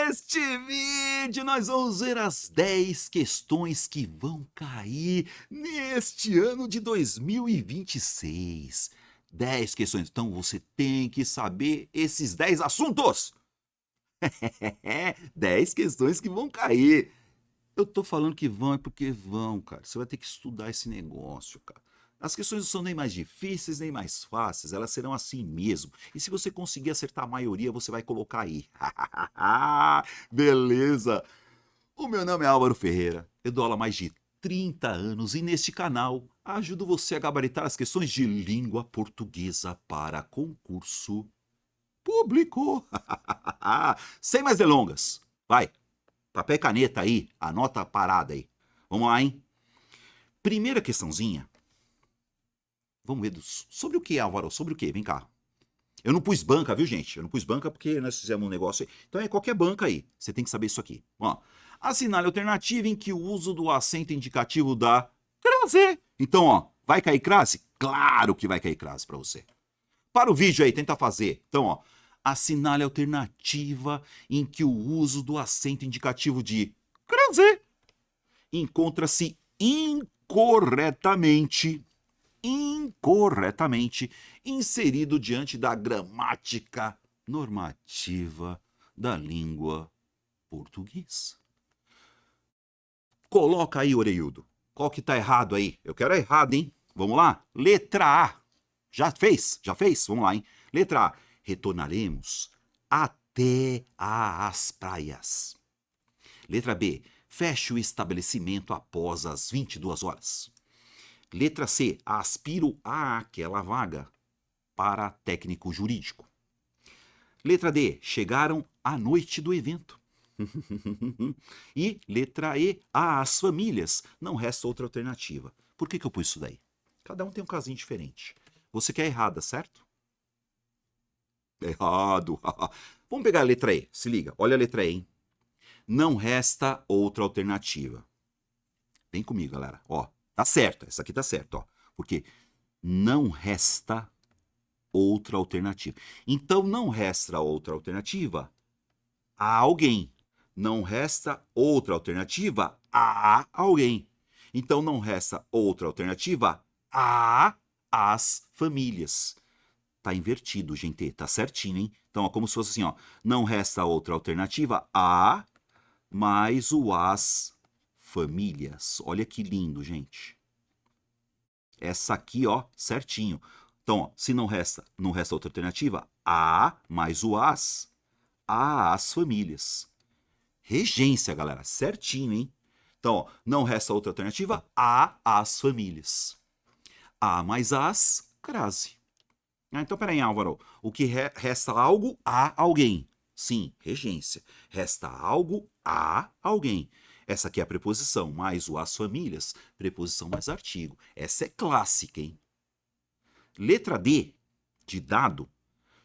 Neste vídeo, nós vamos ver as 10 questões que vão cair neste ano de 2026. 10 questões. Então, você tem que saber esses 10 assuntos. 10 questões que vão cair. Eu tô falando que vão é porque vão, cara. Você vai ter que estudar esse negócio, cara. As questões não são nem mais difíceis, nem mais fáceis, elas serão assim mesmo. E se você conseguir acertar a maioria, você vai colocar aí. Beleza! O meu nome é Álvaro Ferreira, eu dou aula há mais de 30 anos e neste canal ajudo você a gabaritar as questões de língua portuguesa para concurso público. Sem mais delongas, vai, papel e caneta aí, anota a parada aí. Vamos lá, hein? Primeira questãozinha. Vamos ver sobre o que, Álvaro? Sobre o que? Vem cá. Eu não pus banca, viu, gente? Eu não pus banca porque nós fizemos um negócio aí. Então é qualquer banca aí. Você tem que saber isso aqui. Ó, assinale a alternativa em que o uso do acento indicativo dá crase. Então, ó, vai cair crase? Claro que vai cair crase para você. Para o vídeo aí, tenta fazer. Então, ó, assinale a alternativa em que o uso do acento indicativo de crase encontra-se incorretamente inserido diante da gramática normativa da língua portuguesa. Coloca aí, orelhudo. Qual que tá errado aí? Eu quero errado, hein? Vamos lá? Letra A. Já fez? Já fez? Vamos lá, hein? Letra A. Retornaremos até às praias. Letra B. Feche o estabelecimento após as 22 horas. Letra C. Aspiro a aquela vaga para técnico jurídico. Letra D. Chegaram à noite do evento. E letra E. Às famílias. Não resta outra alternativa. Por que eu pus isso daí? Cada um tem um casinho diferente. Você quer errada, certo? Errado. Vamos pegar a letra E. Se liga. Olha a letra E, hein? Não resta outra alternativa. Vem comigo, galera. Ó. Tá certo, essa aqui tá certo, ó. Porque não resta outra alternativa. Então não resta outra alternativa a alguém. Não resta outra alternativa a alguém. Então não resta outra alternativa a as famílias. Tá invertido, gente. Tá certinho, hein? Então, ó, como se fosse assim, ó. Não resta outra alternativa a mais o as famílias. Olha que lindo, gente. Essa aqui, ó, certinho. Então, ó, se não resta outra alternativa, a mais o as famílias. Regência, galera, certinho, hein? Então, ó, não resta outra alternativa, a as famílias. A mais as, crase. Então, peraí, Álvaro, o que resta algo a alguém? Sim, regência. Resta algo a alguém. Essa aqui é a preposição, mais o as famílias, preposição mais artigo. Essa é clássica, hein? Letra D, de dado,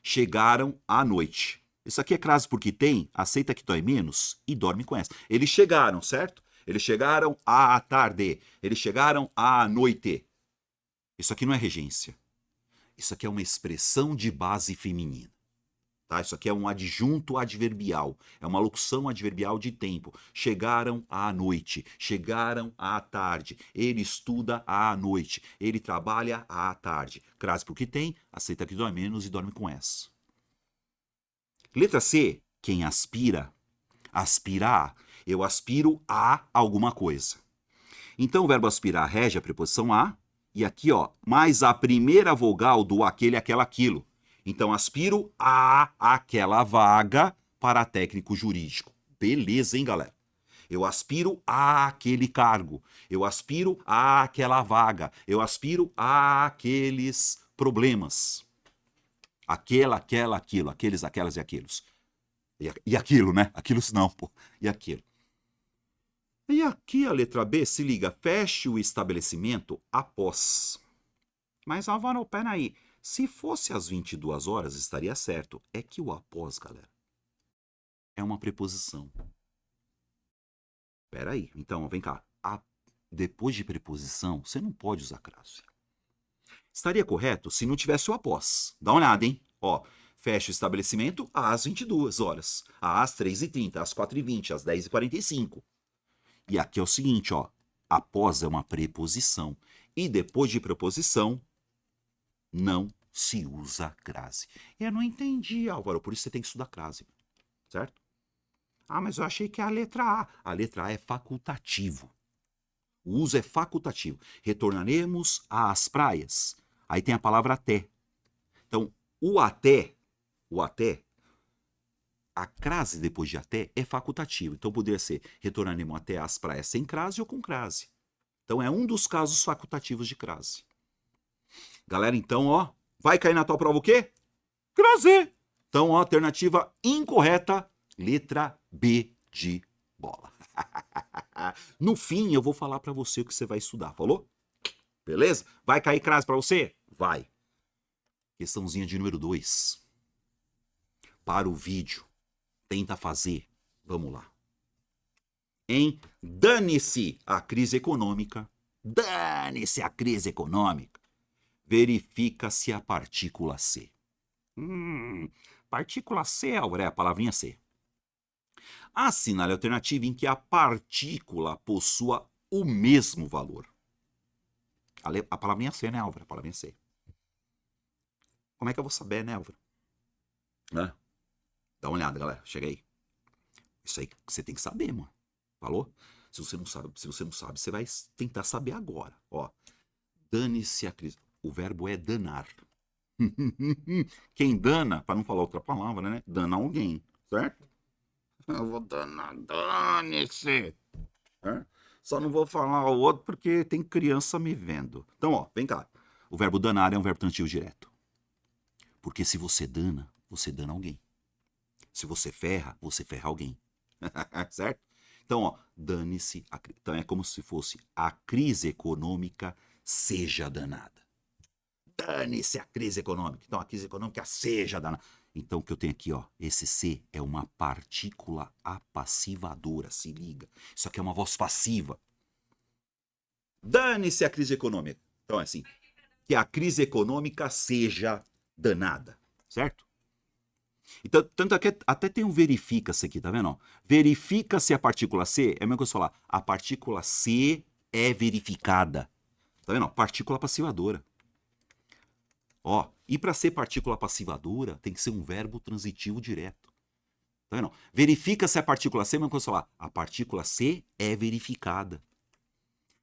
chegaram à noite. Isso aqui é crase porque tem, aceita que dói menos e dorme com essa. Eles chegaram, certo? Eles chegaram à tarde. Eles chegaram à noite. Isso aqui não é regência. Isso aqui é uma expressão de base feminina. Tá? Isso aqui é um adjunto adverbial. É uma locução adverbial de tempo. Chegaram à noite. Chegaram à tarde. Ele estuda à noite. Ele trabalha à tarde. Crase porque tem, aceita que dói menos e dorme com essa. Letra C. Quem aspira. Aspirar. Eu aspiro a alguma coisa. Então o verbo aspirar rege a preposição a. E aqui, ó, mais a primeira vogal do aquele, aquela, aquilo. Então, aspiro a aquela vaga para técnico jurídico. Beleza, hein, galera? Eu aspiro a aquele cargo. Eu aspiro a aquela vaga. Eu aspiro a aqueles problemas. Aquela, aquilo. Aqueles, aquelas e aqueles. E aquilo, né? Aquilo não, pô. E aquilo. E aqui a letra B, se liga, feche o estabelecimento após. Mas, Álvaro, peraí. Se fosse às 22 horas, estaria certo. É que o após, galera, é uma preposição. Peraí. Então, vem cá. Depois de preposição, você não pode usar crase. Estaria correto se não tivesse o após. Dá uma olhada, hein? Ó, Fecha o estabelecimento às 22 horas, às 3h30, às 4h20, às 10h45. E aqui é o seguinte, ó, após é uma preposição. E depois de preposição, não se usa crase. Eu não entendi, Álvaro, por isso você tem que estudar crase, certo? Ah, mas eu achei que é a letra A. A letra A é facultativo. O uso é facultativo. Retornaremos às praias. Aí tem a palavra até. Então, o até, a crase depois de até é facultativo. Então, poderia ser retornaremos até às praias sem crase ou com crase. Então, é um dos casos facultativos de crase. Galera, então, ó, vai cair na tua prova o quê? Crase. Então, ó, alternativa incorreta, letra B de bola. No fim, eu vou falar para você o que você vai estudar, falou? Beleza? Vai cair crase para você? Vai. Questãozinha de número 2. Para o vídeo. Tenta fazer. Vamos lá. Dane-se a crise econômica. Dane-se a crise econômica. Verifica-se a partícula C. Partícula C, Álvaro, é a palavrinha C. Assinale a alternativa em que a partícula possua o mesmo valor. A palavrinha C, né, Álvaro? A palavrinha C. Como é que eu vou saber, né, Álvaro? Dá uma olhada, galera. Chega aí. Isso aí você tem que saber, mano. Falou? Se você não sabe, você vai tentar saber agora. Ó, dane-se a crise. O verbo é danar. Quem dana, para não falar outra palavra, né? Dana alguém, certo? Eu vou danar, dane-se. Só não vou falar o outro porque tem criança me vendo. Então, ó, vem cá. O verbo danar é um verbo transitivo direto. Porque se você dana alguém. Se você ferra alguém. Certo? Então, ó, dane-se. Então é como se fosse a crise econômica seja danada. Dane-se a crise econômica. Então, a crise econômica seja danada. Então, o que eu tenho aqui, ó, esse C é uma partícula apassivadora, se liga. Isso aqui é uma voz passiva. Dane-se a crise econômica. Então, é assim, que a crise econômica seja danada, certo? Então, tanto que até tem um verifica-se aqui, tá vendo? Verifica-se a partícula C, é a mesma coisa falar, a partícula C é verificada. Tá vendo? Partícula passivadora. Ó, e para ser partícula passivadora, tem que ser um verbo transitivo direto. Tá vendo? Verifica-se a partícula C, é a mesma coisa falar, a partícula C é verificada.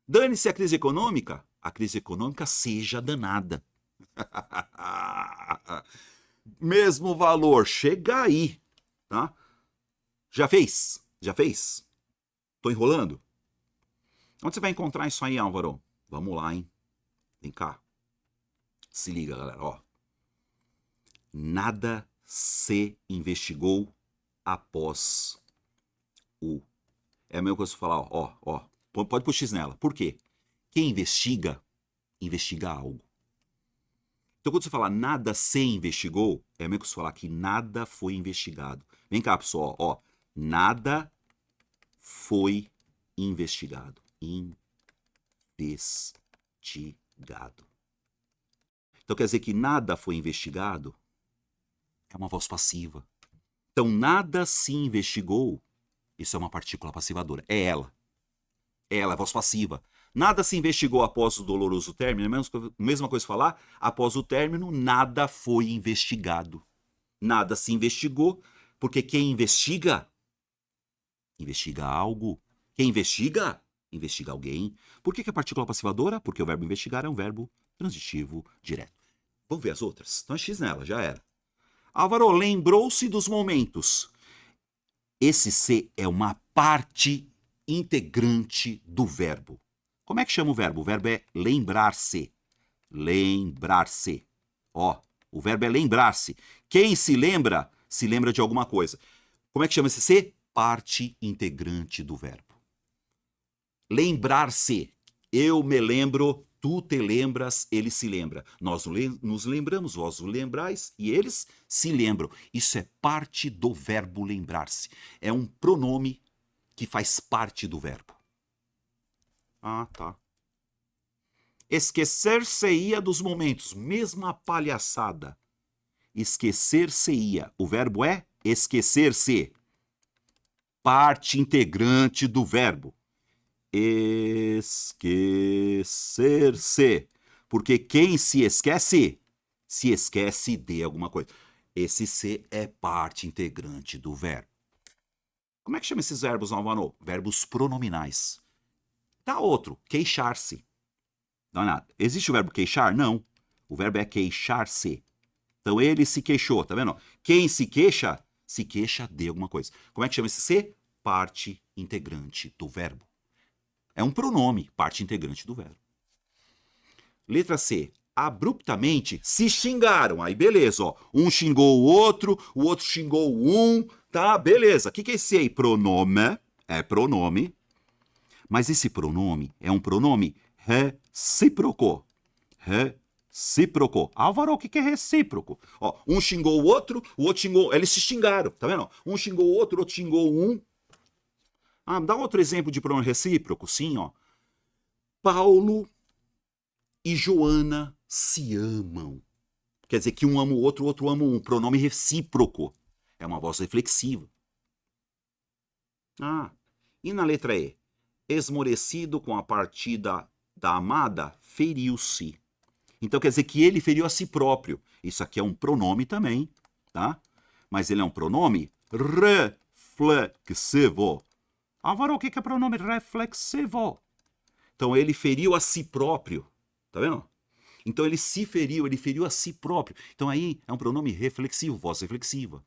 Dane-se a crise econômica seja danada. Mesmo valor, chega aí, tá? Já fez? Tô enrolando? Onde você vai encontrar isso aí, Álvaro? Vamos lá, hein? Vem cá. Se liga, galera, ó. Nada se investigou após o... É a mesma coisa que falar, ó. Pode pôr X nela. Por quê? Quem investiga algo. Então, quando você fala nada se investigou, é mesmo que você falar que nada foi investigado. Vem cá, pessoal, ó. Nada foi investigado. Investigado. Então, quer dizer que nada foi investigado é uma voz passiva. Então, nada se investigou, isso é uma partícula passivadora. É ela. Ela é voz passiva. Nada se investigou após o doloroso término, é a mesma coisa falar, após o término, nada foi investigado. Nada se investigou, porque quem investiga algo. Quem investiga alguém. Por que é partícula passivadora? Porque o verbo investigar é um verbo transitivo direto. Vamos ver as outras? Então é X nela, já era. Álvaro, lembrou-se dos momentos. Esse C é uma parte integrante do verbo. Como é que chama o verbo? O verbo é lembrar-se. Lembrar-se. Ó, o verbo é lembrar-se. Quem se lembra de alguma coisa. Como é que chama esse C? Parte integrante do verbo. Lembrar-se. Eu me lembro, tu te lembras, ele se lembra. Nós nos lembramos, vós o lembrais e eles se lembram. Isso é parte do verbo lembrar-se. É um pronome que faz parte do verbo. Ah, tá. Esquecer-se-ia dos momentos, mesma palhaçada. esquecer-se-ia. O verbo é esquecer-se. Parte integrante do verbo. Esquecer-se. Porque quem se esquece de alguma coisa. Esse se é parte integrante do verbo. Como é que chama esses verbos, Alvaro? Verbos pronominais. Tá outro, queixar-se. Não é nada. Existe o verbo queixar? Não. O verbo é queixar-se. Então ele se queixou, tá vendo? Quem se queixa de alguma coisa. Como é que chama esse se? Parte integrante do verbo. É um pronome, parte integrante do verbo. Letra C. Abruptamente se xingaram. Aí beleza, ó. Um xingou o outro xingou um, tá? Beleza. O que é esse aí? Pronome. É pronome. Mas esse pronome é um pronome recíproco. Recíproco. Álvaro, o que é recíproco? Ó, um xingou o outro xingou. Eles se xingaram, tá vendo? Um xingou o outro xingou um. Ah, dá outro exemplo de pronome recíproco? Sim, ó. Paulo e Joana se amam. Quer dizer que um ama o outro ama um. Pronome recíproco. É uma voz reflexiva. Ah, e na letra E? Esmorecido com a partida da amada, feriu-se. Então quer dizer que ele feriu a si próprio. Isso aqui é um pronome também, tá? Mas ele é um pronome reflexivo. Álvaro, o que é pronome reflexivo? Então ele feriu a si próprio. Tá vendo? Então ele se feriu, ele feriu a si próprio. Então aí é um pronome reflexivo, voz reflexiva.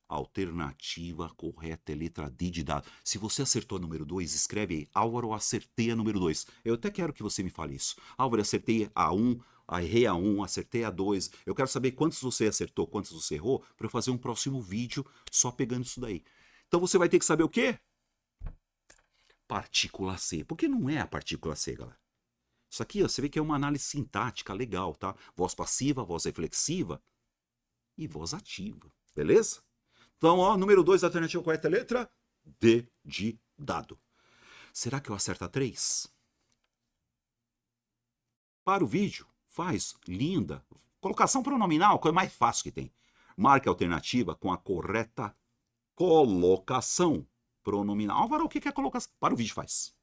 Alternativa correta é letra D de dado. Se você acertou a número 2, escreve aí, Álvaro, acertei a número 2. Eu até quero que você me fale isso. Álvaro, acertei a 1, errei a 1, acertei a 2. Eu quero saber quantos você acertou, quantos você errou, para eu fazer um próximo vídeo só pegando isso daí. Então você vai ter que saber o quê? Partícula C. Porque não é a partícula C, galera. Isso aqui, ó, você vê que é uma análise sintática legal, tá? Voz passiva, voz reflexiva e voz ativa. Beleza? Então, ó, número 2, alternativa correta é a letra D de dado. Será que eu acerto a 3? Para o vídeo, faz, linda. Colocação pronominal, coisa mais fácil que tem. Marque a alternativa com a correta colocação pronominal. Álvaro, o que é colocação? Para o vídeo, faz.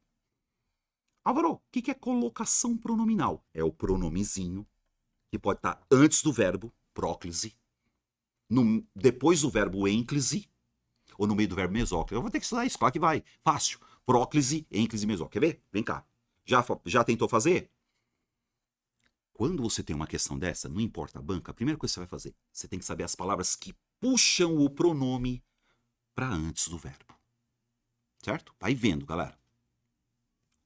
Álvaro, o que é colocação pronominal? É o pronomezinho, que pode estar antes do verbo, próclise, depois do verbo ênclise, ou no meio do verbo mesóclise. Eu vou ter que estudar isso, claro que vai. Fácil. Próclise, ênclise, mesóclise. Quer ver? Vem cá. Já tentou fazer? Quando você tem uma questão dessa, não importa a banca, a primeira coisa que você vai fazer, você tem que saber as palavras que puxam o pronome para antes do verbo. Certo? Vai vendo, galera.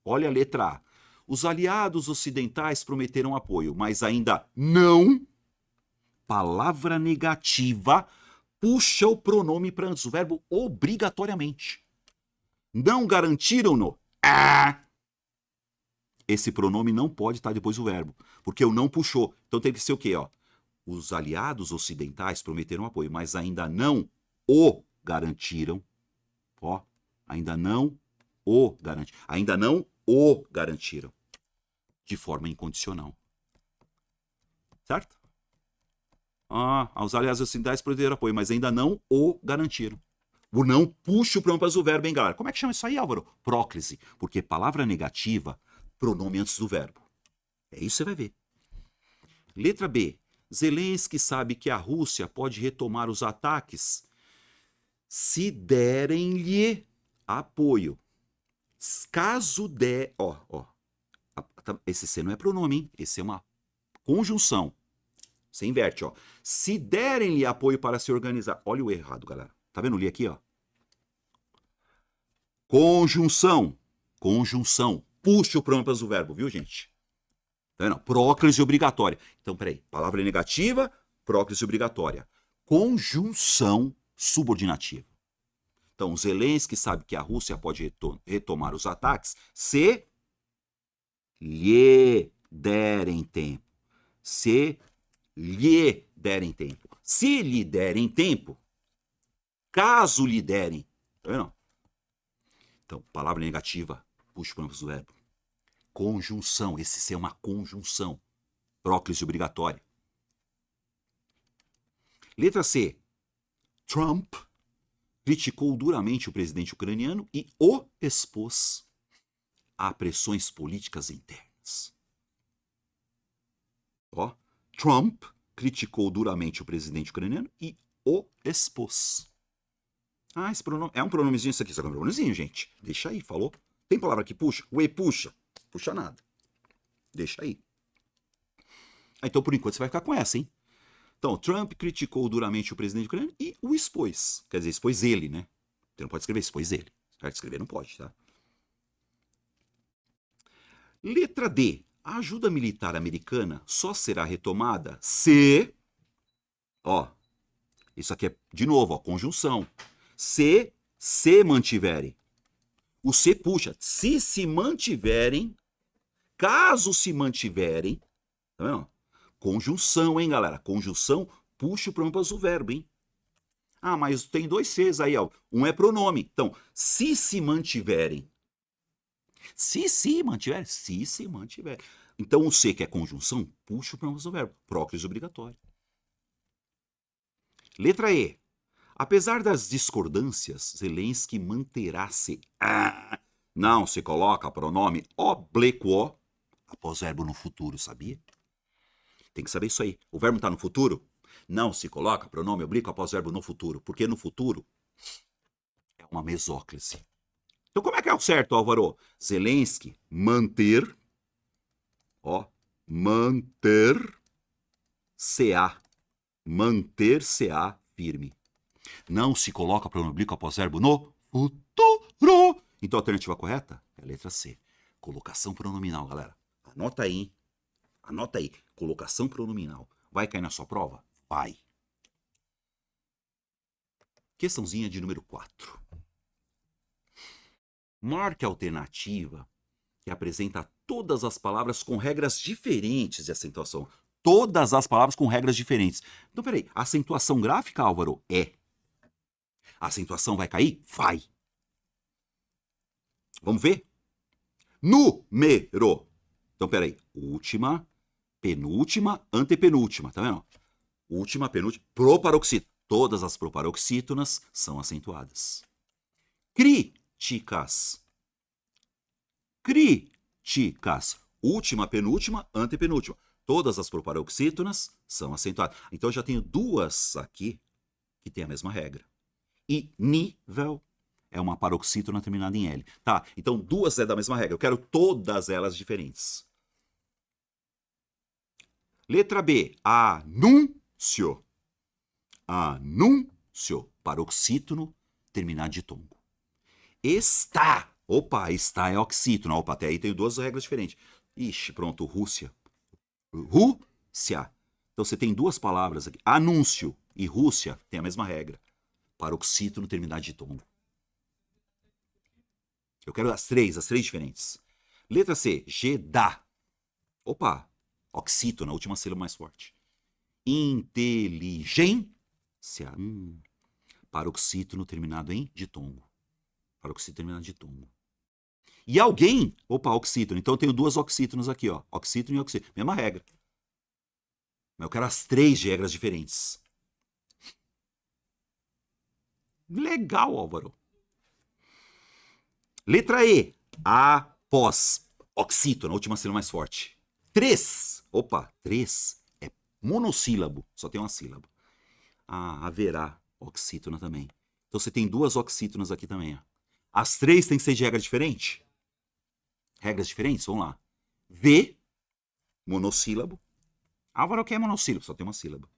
Olha a letra A. Os aliados ocidentais prometeram apoio, mas ainda não. Palavra negativa puxa o pronome para antes do verbo obrigatoriamente. Não garantiram-no. Esse pronome não pode estar depois do verbo, porque o não puxou. Então tem que ser o quê? Ó? Os aliados ocidentais prometeram apoio, mas ainda não o garantiram. Ó, ainda não o garantiram. Ainda não o garantiram. De forma incondicional. Certo? Os aliados ocidentais prometeram apoio, mas ainda não o garantiram. O não puxa o pronome para o verbo, hein, galera? Como é que chama isso aí, Álvaro? Próclise. Porque palavra negativa, pronome antes do verbo. É isso que você vai ver. Letra B. Zelensky sabe que a Rússia pode retomar os ataques se derem-lhe apoio. Caso der... esse C não é pronome, hein? Esse é uma conjunção. Você inverte, ó. Se derem-lhe apoio para se organizar. Olha o errado, galera. Tá vendo? Li aqui, ó. Conjunção. Conjunção. Puxa o pronome para o verbo, viu, gente? Tá vendo? Próclise obrigatória. Então, peraí. Palavra negativa, próclise obrigatória. Conjunção subordinativa. Então, Zelensky sabe que a Rússia pode retomar os ataques se lhe derem tempo. Se lhe derem tempo. Se lhe derem tempo, caso lhe derem. Tá vendo? Então, palavra negativa, puxa o pronome do verbo. Conjunção, esse ser é uma conjunção. Próclise obrigatória. Letra C. Trump criticou duramente o presidente ucraniano e o expôs a pressões políticas internas. Ó, Trump criticou duramente o presidente ucraniano e o expôs. Ah, esse pronome, é um pronomezinho isso aqui, só que é um pronomezinho, gente. Deixa aí, falou? Tem palavra que puxa? O E puxa. Puxa nada. Deixa aí. Então, por enquanto, você vai ficar com essa, hein? Então, Trump criticou duramente o presidente ucraniano e o expôs. Quer dizer, expôs ele, né? Você não pode escrever expôs ele. Escrever não pode, tá? Letra D. A ajuda militar americana só será retomada se... Ó, isso aqui é, de novo, ó, conjunção. Se mantiverem. O se puxa. Se mantiverem, caso se mantiverem, tá vendo? Conjunção, hein, galera? Conjunção puxa o pronome para o verbo, hein? Ah, mas tem dois Cs aí, ó. Um é pronome. Então, se mantiverem. Se mantiverem. Então, o se, que é conjunção, puxa o pronome para o verbo. Próclise obrigatório. Letra E. Apesar das discordâncias, Zelensky manterá-se. Não se coloca pronome oblíquo após verbo no futuro, sabia? Tem que saber isso aí. O verbo está no futuro? Não se coloca pronome oblíquo após verbo no futuro, porque no futuro é uma mesóclise. Então como é que é o certo, Álvaro? Zelensky, manter, ó, manter-se-á firme. Não se coloca pronome oblíquo após verbo no futuro. Então a alternativa correta é a letra C. Colocação pronominal, galera. Anota aí, hein? Anota aí. Colocação pronominal. Vai cair na sua prova? Vai. Questãozinha de número 4. Marque a alternativa que apresenta todas as palavras com regras diferentes de acentuação. Todas as palavras com regras diferentes. Então, peraí. Acentuação gráfica, Álvaro? É. A acentuação vai cair? Vai. Vamos ver? Número. Então, peraí. Última, penúltima, antepenúltima. Tá vendo? Última, penúltima, proparoxítona. Todas as proparoxítonas são acentuadas. Críticas. Última, penúltima, antepenúltima. Todas as proparoxítonas são acentuadas. Então, eu já tenho duas aqui que tem a mesma regra. E nível é uma paroxítona terminada em L. Tá, então duas é da mesma regra. Eu quero todas elas diferentes. Letra B. Anúncio. Anúncio. Paroxítono terminado de tongo. Está. Opa, está é oxítono. Opa, até aí tenho duas regras diferentes. Ixi, pronto, Rússia. Rússia. Então você tem duas palavras aqui. Anúncio e Rússia tem a mesma regra. Paroxítono terminado de tongo. Eu quero as três diferentes. Letra C. Jeddah. Opa, oxítono, a última sílaba mais forte. Inteligência. Paroxítono terminado em ditongo. Paroxítono terminado de tongo. E alguém, opa, oxítono. Então eu tenho duas oxítonos aqui, ó. Oxítono e oxítono. Mesma regra. Mas eu quero as três regras diferentes. Legal, Álvaro. Letra E. Após. Oxítono, a última sílaba mais forte. 3. Opa, 3 é monossílabo. Só tem uma sílaba. Ah, haverá oxítona também. Então você tem duas oxítonas aqui também, ó. As três têm que ser de regra diferente? Regras diferentes? Vamos lá. V, monossílabo. Álvaro, o que é monossílabo? Só tem uma sílaba.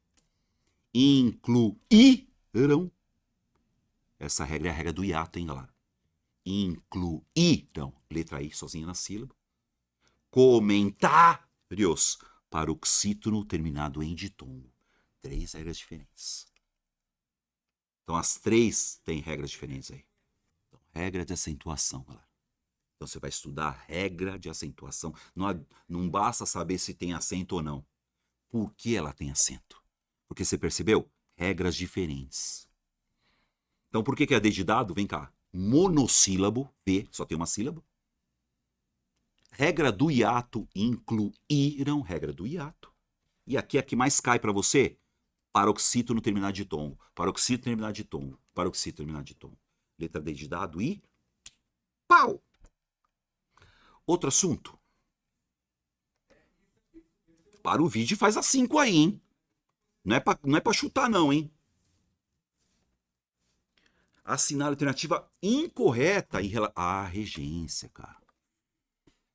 Incluirão. Essa regra é a regra do hiato, hein, galera? Incluirão. Letra I, sozinha na sílaba. Comentários. Paroxítono terminado em ditongo. 3 regras diferentes. Então, as 3 têm regras diferentes aí. Então, regra de acentuação, galera. Então, você vai estudar regra de acentuação. Não basta saber se tem acento ou não. Por que ela tem acento? Porque você percebeu? Regras diferentes. Então, por que é D de dado? Vem cá. Monossílabo, V, só tem uma sílaba. Regra do hiato, incluíram, regra do hiato. E aqui a que mais cai para você? Paroxítono terminado de tombo. Paroxítono terminado de tombo. Paroxítono terminado de tombo. Letra D de dado e... pau! Outro assunto. Para o vídeo e faz as 5 aí, hein? Não é pra chutar não, hein? Assinar a alternativa incorreta em relação... Ah, regência, cara.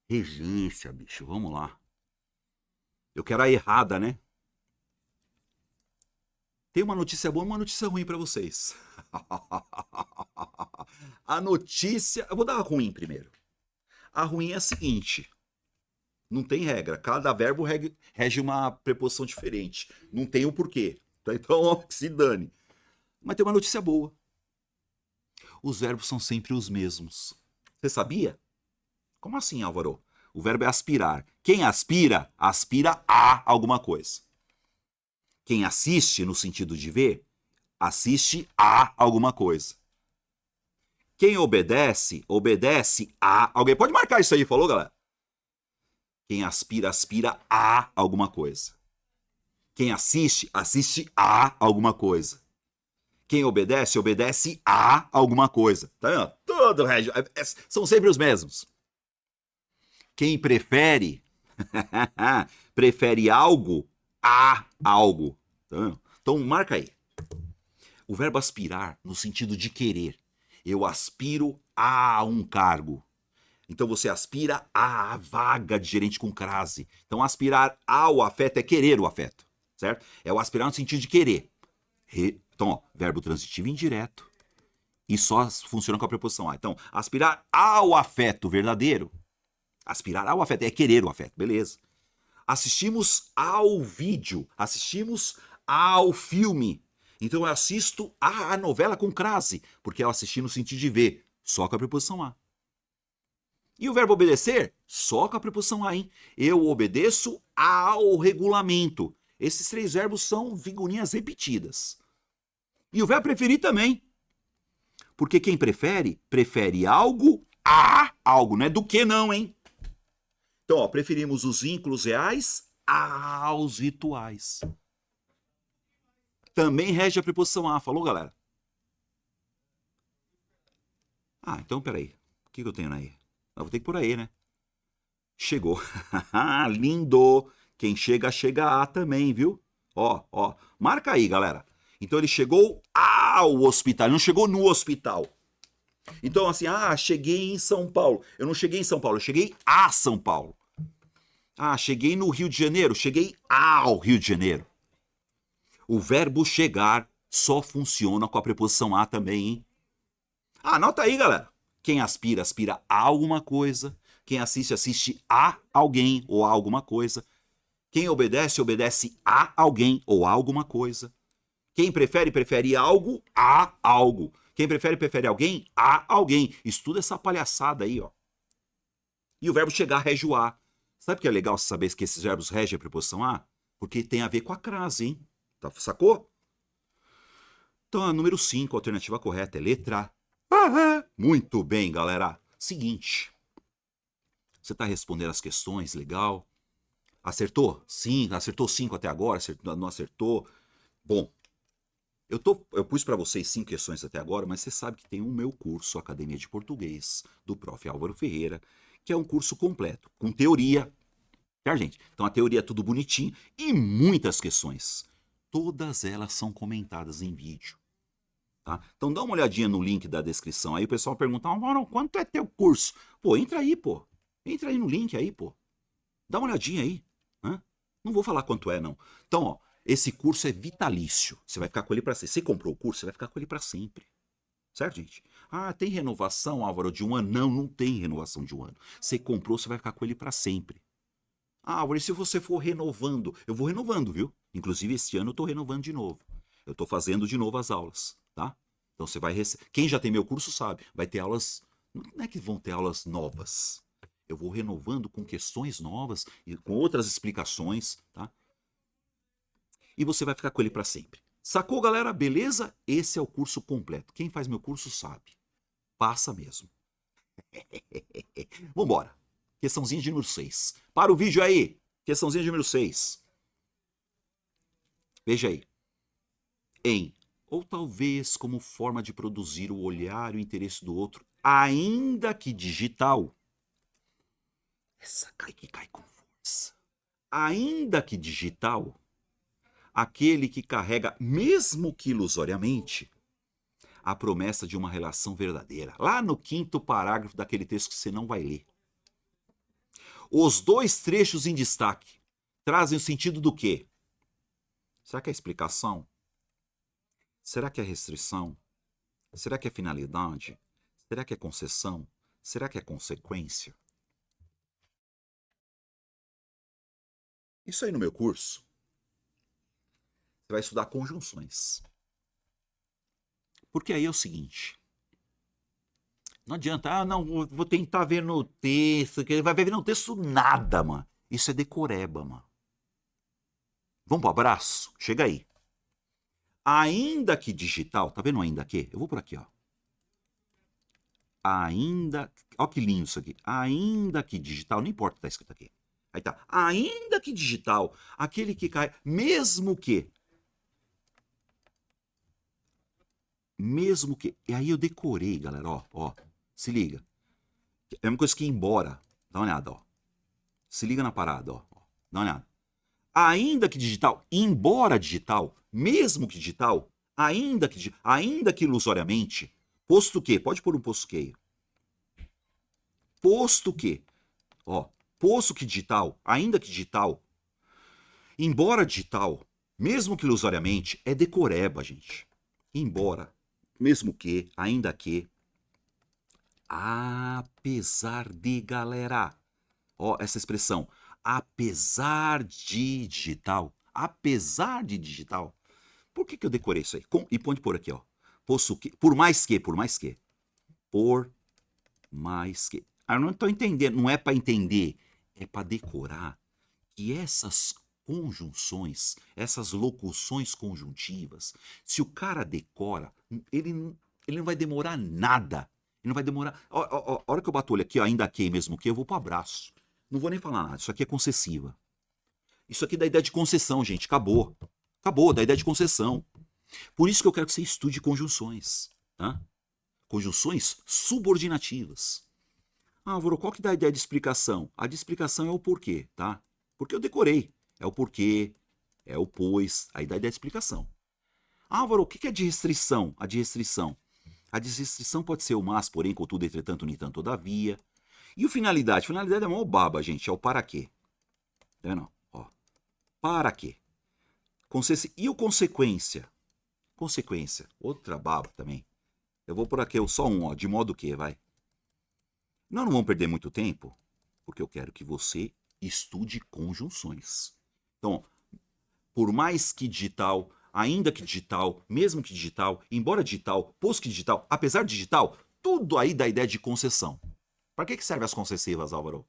Regência, bicho. Vamos lá. Eu quero a errada, né? Tem uma notícia boa e uma notícia ruim pra vocês. A notícia... Eu vou dar a ruim primeiro. A ruim é a seguinte. Não tem regra. Cada verbo rege uma preposição diferente. Não tem o porquê. Então, se dane. Mas tem uma notícia boa. Os verbos são sempre os mesmos. Você sabia? Como assim, Álvaro? O verbo é aspirar. Quem aspira, aspira a alguma coisa. Quem assiste, no sentido de ver, assiste a alguma coisa. Quem obedece, obedece a... Alguém pode marcar isso aí, falou, galera? Quem aspira, aspira a alguma coisa. Quem assiste, assiste a alguma coisa. Quem obedece, obedece a alguma coisa. Tá vendo? Todo régio. São sempre os mesmos. Quem prefere, prefere algo a algo. Tá vendo? Então, marca aí. O verbo aspirar, no sentido de querer. Eu aspiro a um cargo. Então você aspira à vaga de gerente com crase. Então aspirar ao afeto é querer o afeto, certo? É o aspirar no sentido de querer. Então, ó, verbo transitivo indireto. E só funciona com a preposição a. Então, aspirar ao afeto verdadeiro. Aspirar ao afeto é querer o afeto, beleza. Assistimos ao vídeo. Assistimos ao filme. Então eu assisto à novela com crase, porque eu assisti no sentido de ver, só com a preposição a. E o verbo obedecer? Só com a preposição a, hein? Eu obedeço ao regulamento. Esses 3 verbos são figurinhas repetidas. E o verbo preferir também. Porque quem prefere, prefere algo a algo. Não é do que não, hein? Então, ó, preferimos os vínculos reais aos rituais. Também rege a preposição a. Falou, galera? Ah, então peraí. O que eu tenho aí? Eu vou ter que por aí, né? Chegou. Lindo. Quem chega, chega a também, viu? Ó, ó. Marca aí, galera. Então ele chegou ao hospital, ele não chegou no hospital. Então assim, cheguei em São Paulo. Eu não cheguei em São Paulo, eu cheguei a São Paulo. Cheguei no Rio de Janeiro, cheguei ao Rio de Janeiro. O verbo chegar só funciona com a preposição a também, hein? Anota aí, galera. Quem aspira, aspira a alguma coisa. Quem assiste, assiste a alguém ou a alguma coisa. Quem obedece, obedece a alguém ou a alguma coisa. Quem prefere, prefere algo a algo. Quem prefere, prefere alguém a alguém. Estuda essa palhaçada aí, ó. E o verbo chegar rege o a. Sabe o que é legal saber que esses verbos regem a preposição a? Porque tem a ver com a crase, hein? Tá, sacou? Então, a número 5, a alternativa correta é letra A. Muito bem, galera. Seguinte. Você tá respondendo as questões, legal. Acertou? Sim, acertou 5 até agora, não acertou. Bom, eu pus para vocês 5 questões até agora, mas você sabe que tem o meu curso Academia de Português, do Prof. Álvaro Ferreira, que é um curso completo, com teoria, tá, gente? Então a teoria é tudo bonitinho e muitas questões. Todas elas são comentadas em vídeo. Tá? Então dá uma olhadinha no link da descrição aí, o pessoal pergunta, quanto é teu curso? Pô, entra aí, pô. Entra aí no link aí, pô. Dá uma olhadinha aí. Né? Não vou falar quanto é, não. Então, ó, esse curso é vitalício. Você vai ficar com ele para sempre. Você comprou o curso, você vai ficar com ele para sempre. Certo, gente? Tem renovação, Álvaro, de 1 ano? Não, não tem renovação de 1 ano. Você comprou, você vai ficar com ele para sempre. Álvaro, e se você for renovando? Eu vou renovando, viu? Inclusive, esse ano eu tô renovando de novo. Eu tô fazendo de novo as aulas, tá? Então você vai receber. Quem já tem meu curso sabe, vai ter aulas. Não é que vão ter aulas novas. Eu vou renovando com questões novas e com outras explicações, tá? E você vai ficar com ele para sempre. Sacou, galera? Beleza? Esse é o curso completo. Quem faz meu curso sabe. Passa mesmo. Vambora. Questãozinha de número 6. Para o vídeo aí. Questãozinha de número 6. Veja aí. em, ou talvez como forma de produzir o olhar e o interesse do outro, ainda que digital. Essa cai que cai com força. Ainda que digital, aquele que carrega, mesmo que ilusoriamente, a promessa de uma relação verdadeira. Lá no 5º parágrafo daquele texto que você não vai ler. Os 2 trechos em destaque trazem o sentido do quê? Será que é explicação? Será que é restrição? Será que é finalidade? Será que é concessão? Será que é consequência? Isso aí no meu curso, você vai estudar conjunções. Porque aí é o seguinte, não adianta, não, vou tentar ver no texto, que ele vai ver no texto nada, mano. Isso é decoreba, mano. Vamos pro abraço? Chega aí. Ainda que digital, tá vendo ainda que? Eu vou por aqui, ó. Ainda, ó que lindo isso aqui. Ainda que digital, não importa o que tá escrito aqui. Aí tá, ainda que digital, aquele que cai, mesmo que. E aí eu decorei, galera, ó, se liga. É a mesma coisa que ir embora. Dá uma olhada, ó. Se liga na parada, ó. Dá uma olhada. Ainda que digital, embora digital, mesmo que digital, ainda que ilusoriamente, posto que, pode pôr um posto que. Posto que, ó, posto que digital, ainda que digital, embora digital, mesmo que ilusoriamente, é decoreba, gente. Embora, mesmo que, ainda que, apesar de, galera, ó, essa expressão, apesar de digital, por que eu decorei isso aí? E pode pôr aqui, ó, posto que, por mais que, eu não tô entendendo, não é para entender, é para decorar que essas conjunções, essas locuções conjuntivas, se o cara decora, ele não vai demorar nada. Ele não vai demorar. A hora que eu bato o olho aqui, ó, ainda que mesmo que, eu vou pro abraço. Não vou nem falar nada. Isso aqui é concessiva. Isso aqui dá ideia de concessão, gente. Acabou. Acabou, dá ideia de concessão. Por isso que eu quero que você estude conjunções. Tá? Conjunções subordinativas. Ah, Álvaro, qual que dá a ideia de explicação? A de explicação é o porquê, tá? Porque eu decorei. É o porquê, é o pois, aí dá a ideia de explicação. Ah, Álvaro, o que é de restrição? A de restrição. A de restrição pode ser o mas, porém, contudo, entretanto, nem tanto, todavia. E o finalidade? Finalidade é mó baba, gente. É o para quê. Tá vendo? Ó. Para quê? E o consequência? Consequência. Outra baba também. Eu vou por aqui, só um, ó. De modo que, vai. Nós não vamos perder muito tempo, porque eu quero que você estude conjunções. Então, por mais que digital, ainda que digital, mesmo que digital, embora digital, posto que digital, apesar de digital, tudo aí dá ideia de concessão. Para que servem as concessivas, Álvaro?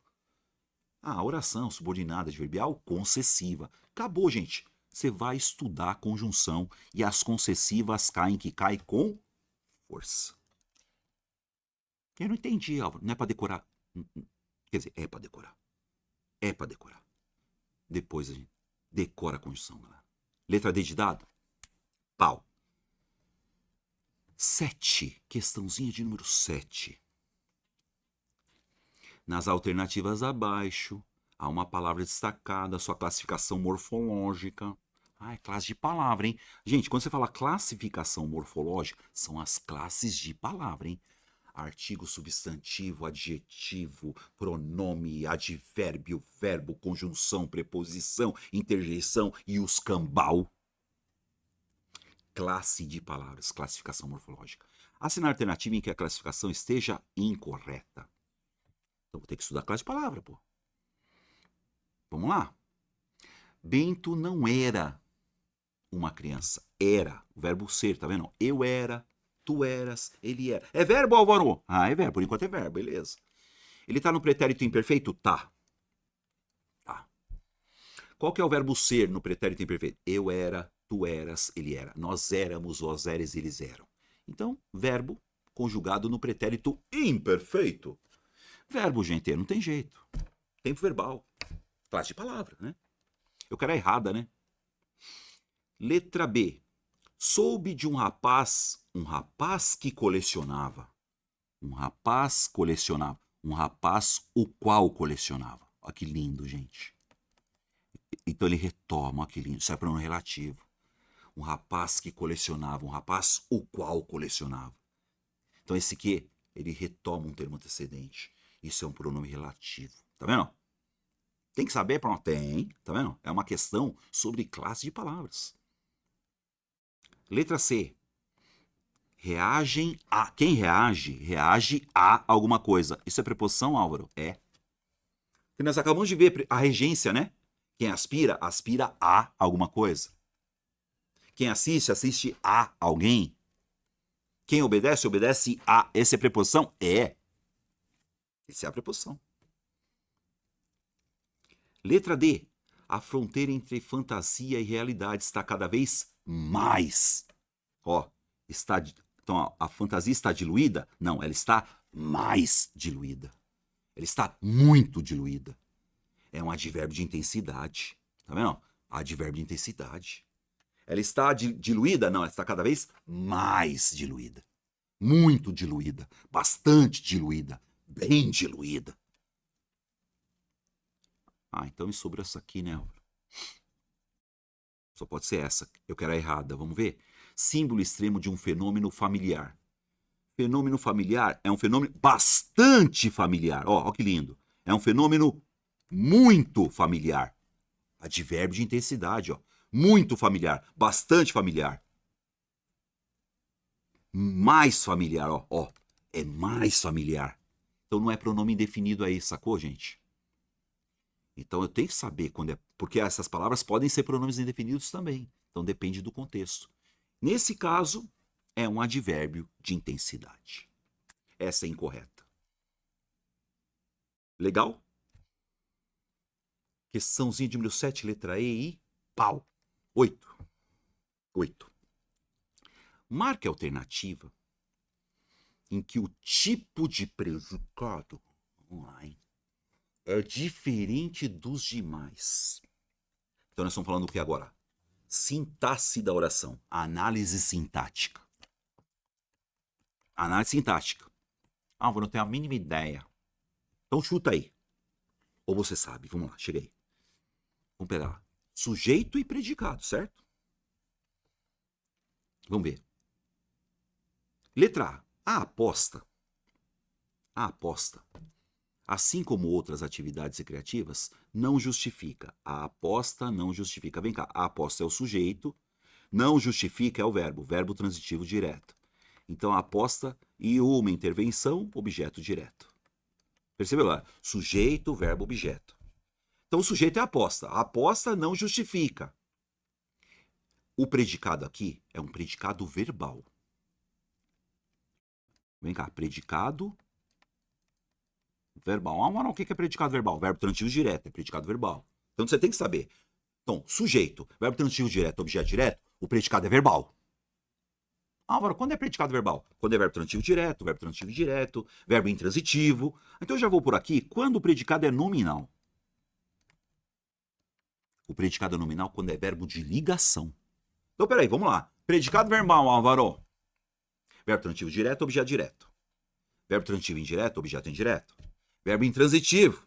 Ah, oração subordinada adverbial concessiva. Acabou, gente. Você vai estudar a conjunção e as concessivas caem que cai com força. Eu não entendi, Álvaro. Não é para decorar. Quer dizer, é para decorar. É para decorar. Depois a gente decora a conjunção, galera. Letra D de dado? Pau. 7. Questãozinha de número 7. Nas alternativas abaixo, há uma palavra destacada, sua classificação morfológica. Ah, é classe de palavra, hein? Gente, quando você fala classificação morfológica, são as classes de palavra, hein? Artigo, substantivo, adjetivo, pronome, advérbio, verbo, conjunção, preposição, interjeição e os cambau. Classe de palavras, classificação morfológica. Assinar a alternativa em que a classificação esteja incorreta. Então vou ter que estudar a classe de palavra, pô. Vamos lá. Bento não era uma criança. Era. O verbo ser, tá vendo? Eu era, tu eras, ele era. É verbo, Álvaro? Ah, é verbo. Por enquanto é verbo, beleza. Ele tá no pretérito imperfeito? Tá. Tá. Qual que é o verbo ser no pretérito imperfeito? Eu era, tu eras, ele era. Nós éramos, vós eres, eles eram. Então, verbo conjugado no pretérito imperfeito. Verbo, gente, não tem jeito. Tempo verbal. Classe de palavra, né? Eu quero a errada, né? Letra B. Soube de um rapaz que colecionava. Um rapaz colecionava. Um rapaz o qual colecionava. Olha que lindo, gente. Então ele retoma, olha que lindo. Isso é pronome relativo. Um rapaz que colecionava. Um rapaz o qual colecionava. Então esse que, ele retoma um termo antecedente. Isso é um pronome relativo. Tá vendo? Tem que saber pronto? Tem. Tá vendo? É uma questão sobre classe de palavras. Letra C. Reagem a. Quem reage? Reage a alguma coisa. Isso é preposição, Álvaro? É. E nós acabamos de ver a regência, né? Quem aspira, aspira a alguma coisa. Quem assiste, assiste a alguém. Quem obedece, obedece a. Essa é preposição? É. Essa é a preposição. Letra D. A fronteira entre fantasia e realidade está cada vez mais. Ó, está. Então, a fantasia está diluída? Não, ela está mais diluída. Ela está muito diluída. É um advérbio de intensidade. Tá vendo? Advérbio de intensidade. Ela está diluída? Não, ela está cada vez mais diluída. Muito diluída. Bastante diluída. Bem diluída. Ah, então e sobre essa aqui, né, Álvaro? Só pode ser essa. Eu quero a errada. Vamos ver? Símbolo extremo de um fenômeno familiar. Fenômeno familiar é um fenômeno bastante familiar. Ó, que lindo. É um fenômeno muito familiar. Advérbio de intensidade, ó. Muito familiar, bastante familiar. Mais familiar, ó. É mais familiar. Então não é pronome indefinido aí, sacou, gente? Então eu tenho que saber quando é. Porque essas palavras podem ser pronomes indefinidos também. Então depende do contexto. Nesse caso, é um advérbio de intensidade. Essa é incorreta. Legal? Questãozinha de número 7, letra E e pau. 8. Marque a alternativa em que o tipo de predicado, vamos lá, hein, é diferente dos demais. Então nós estamos falando do que agora? Sintaxe da oração. Análise sintática. Análise sintática. Ah, eu não tenho a mínima ideia. Então chuta aí. Ou você sabe. Vamos lá, chega aí. Vamos pegar sujeito e predicado, certo? Vamos ver. Letra A. A aposta. A aposta, assim como outras atividades recreativas, não justifica. A aposta não justifica. Vem cá, a aposta é o sujeito, não justifica é o verbo transitivo direto. Então, a aposta e uma intervenção, objeto direto. Percebeu lá? Sujeito, verbo, objeto. Então, o sujeito é a aposta. A aposta não justifica. O predicado aqui é um predicado verbal. Vem cá, predicado verbal. Ah, mas o que é predicado verbal? Verbo transitivo direto, é predicado verbal. Então você tem que saber. Então, sujeito, verbo transitivo direto, objeto direto, o predicado é verbal. Ah, agora, quando é predicado verbal? Quando é verbo transitivo direto, verbo intransitivo. Então eu já vou por aqui, quando o predicado é nominal. O predicado é nominal quando é verbo de ligação. Então, peraí, vamos lá. Predicado verbal, Álvaro. Verbo transitivo direto, objeto direto. Verbo transitivo indireto, objeto indireto. Verbo intransitivo.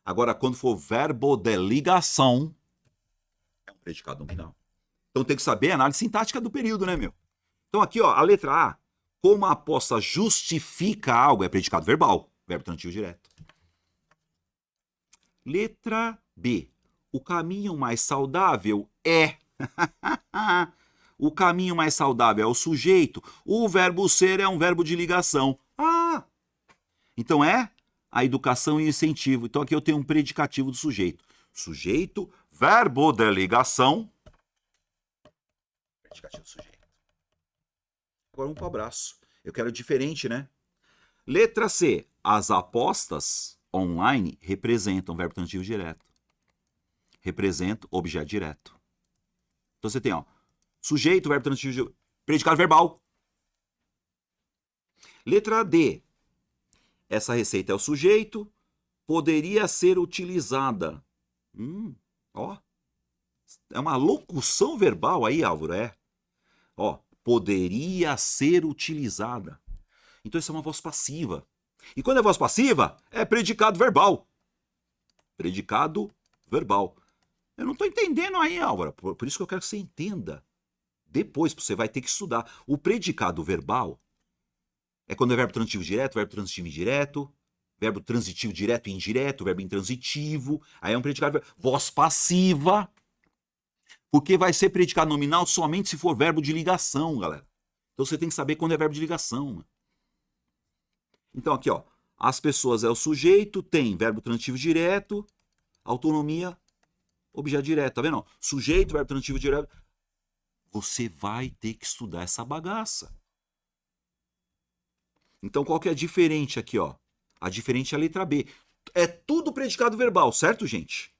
Agora, quando for verbo de ligação, é um predicado nominal. Então tem que saber a análise sintática do período, né, meu? Então aqui, ó, a letra A, como a aposta justifica algo, é predicado verbal, verbo transitivo direto. Letra B, o caminho mais saudável é... O caminho mais saudável é o sujeito, o verbo ser é um verbo de ligação. Ah! Então é a educação e incentivo. Então aqui eu tenho um predicativo do sujeito. Sujeito, verbo de ligação. Predicativo do sujeito. Agora um para o abraço. Eu quero diferente, né? Letra C. As apostas online representam verbo transitivo direto. Representam objeto direto. Então você tem, ó, sujeito, verbo transitivo, predicado verbal. Letra D. Essa receita é o sujeito, poderia ser utilizada. Ó. É uma locução verbal aí, Álvaro, é? Ó, poderia ser utilizada. Então isso é uma voz passiva. E quando é voz passiva, é predicado verbal. Predicado verbal. Eu não estou entendendo aí, Álvaro. Por isso que eu quero que você entenda. Depois você vai ter que estudar. O predicado verbal é quando é verbo transitivo direto, verbo transitivo indireto, verbo transitivo direto e indireto, verbo intransitivo. Aí é um predicado verbal. Voz passiva. Porque vai ser predicado nominal somente se for verbo de ligação, galera. Então você tem que saber quando é verbo de ligação. Mano. Então aqui, ó. As pessoas é o sujeito, tem verbo transitivo direto, autonomia, objeto direto. Tá vendo? Sujeito, verbo transitivo direto. Você vai ter que estudar essa bagaça. Então qual que é a diferente aqui, ó? A diferente é a letra B. É tudo predicado verbal, certo, gente?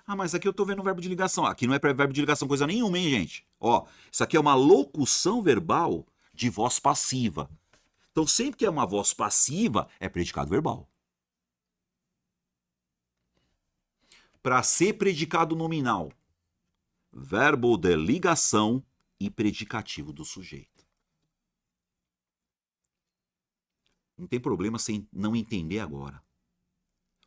Ah, mas aqui eu tô vendo verbo de ligação. Aqui não é verbo de ligação coisa nenhuma, hein, gente? Ó, isso aqui é uma locução verbal de voz passiva. Então, sempre que é uma voz passiva, é predicado verbal. Para ser predicado nominal, verbo de ligação e predicativo do sujeito. Não tem problema sem não entender agora.